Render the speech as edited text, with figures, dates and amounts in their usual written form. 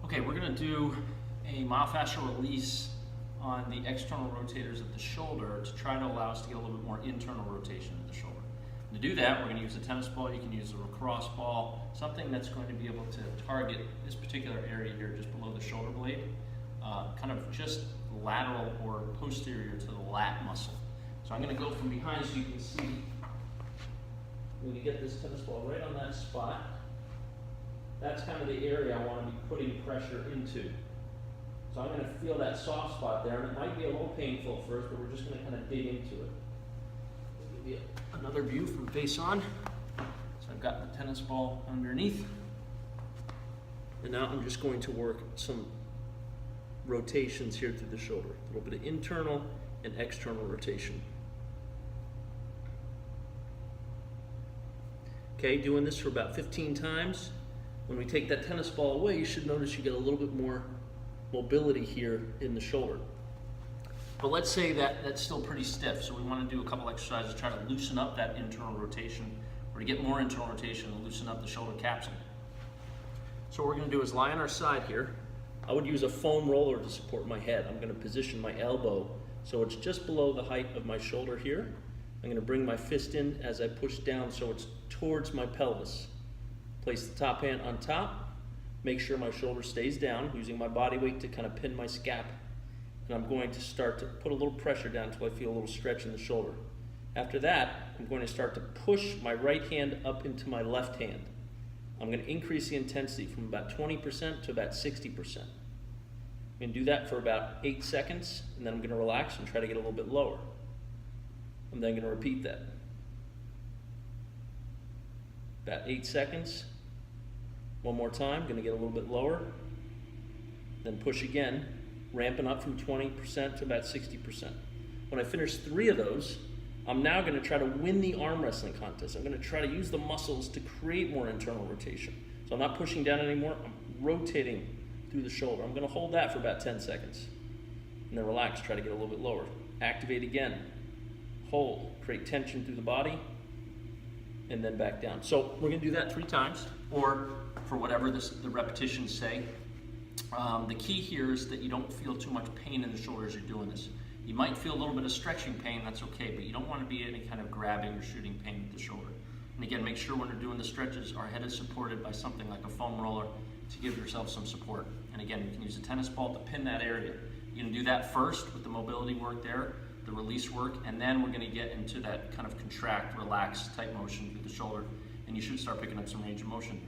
Okay, we're going to do a myofascial release on the external rotators of the shoulder to try to allow us to get a little bit more internal rotation of the shoulder. And to do that, we're going to use a tennis ball. You can use a lacrosse ball, something that's going to be able to target this particular area here just below the shoulder blade, kind of just lateral or posterior to the lat muscle. So I'm going to go from behind so you can see when you get this tennis ball right on that spot. That's kind of the area I want to be putting pressure into. So I'm going to feel that soft spot there, and it might be a little painful at first, but we're just going to kind of dig into it. I'll give you another view from face on. So I've got the tennis ball underneath. And now I'm just going to work some rotations here through the shoulder. A little bit of internal and external rotation. Okay, doing this for about 15 times. When we take that tennis ball away, you should notice you get a little bit more mobility here in the shoulder. But let's say that that's still pretty stiff, so we want to do a couple exercises to try to loosen up that internal rotation, or to get more internal rotation and loosen up the shoulder capsule. So what we're going to do is lie on our side here. I would use a foam roller to support my head. I'm going to position my elbow so it's just below the height of my shoulder here. I'm going to bring my fist in as I push down so it's towards my pelvis. Place the top hand on top, make sure my shoulder stays down, using my body weight to kind of pin my scap. And I'm going to start to put a little pressure down until I feel a little stretch in the shoulder. After that, I'm going to start to push my right hand up into my left hand. I'm going to increase the intensity from about 20% to about 60%. I'm going to do that for about 8 seconds, and then I'm going to relax and try to get a little bit lower. I'm then going to repeat that. About 8 seconds. One more time, going to get a little bit lower, then push again, ramping up from 20% to about 60%. When I finish 3 of those, I'm now going to try to win the arm wrestling contest. I'm going to try to use the muscles to create more internal rotation. So I'm not pushing down anymore, I'm rotating through the shoulder. I'm going to hold that for about 10 seconds. And then relax, try to get a little bit lower. Activate again, hold, create tension through the body, and then back down. So we're going to do that 3 times, or for whatever the repetitions say. The key here is that you don't feel too much pain in the shoulder as you're doing this. You might feel a little bit of stretching pain, that's okay, but you don't want to be any kind of grabbing or shooting pain with the shoulder. And again, make sure when you're doing the stretches, our head is supported by something like a foam roller to give yourself some support. And again, you can use a tennis ball to pin that area. You're going to do that first with the mobility work there, the release work, and then we're going to get into that kind of contract, relax type motion through the shoulder, and you should start picking up some range of motion.